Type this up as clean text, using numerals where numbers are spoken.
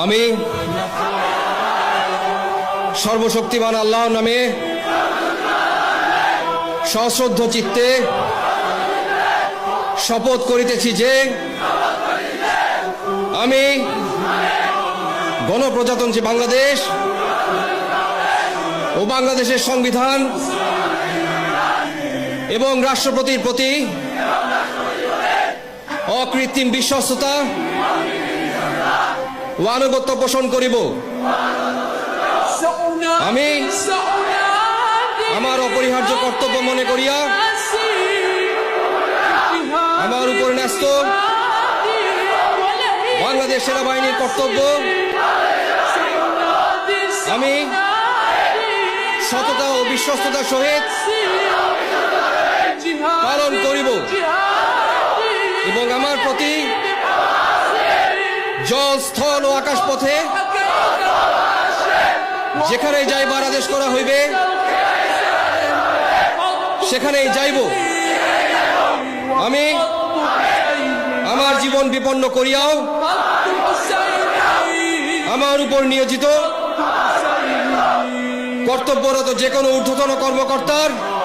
আমি সর্বশক্তিমান আল্লাহর নামে সশ্রদ্ধ চিত্তে শপথ করিতেছি যে আমি গণপ্রজাতন্ত্রী বাংলাদেশ ও বাংলাদেশের সংবিধান এবং রাষ্ট্রপতির প্রতি অকৃত্রিম বিশ্বস্ততা ও আনুগত্য পোষণ করিব। আমি আমার অপরিহার্য কর্তব্য মনে করিয়া আমার উপর ন্যস্ত বাংলাদেশ সেনাবাহিনীর কর্তব্য আমি সততা ও বিশ্বস্ততার সহিত পালন করিব এবং আমার প্রতি জল, স্থল ও আকাশ পথে যেখানে যাইবার আদেশ করা হইবে সেখানেই যাইব। আমি আমার জীবন বিপন্ন করিয়াও আমার উপর নিয়োজিত কর্তব্যরত যে কোনো ঊর্ধ্বতন কর্মকর্তার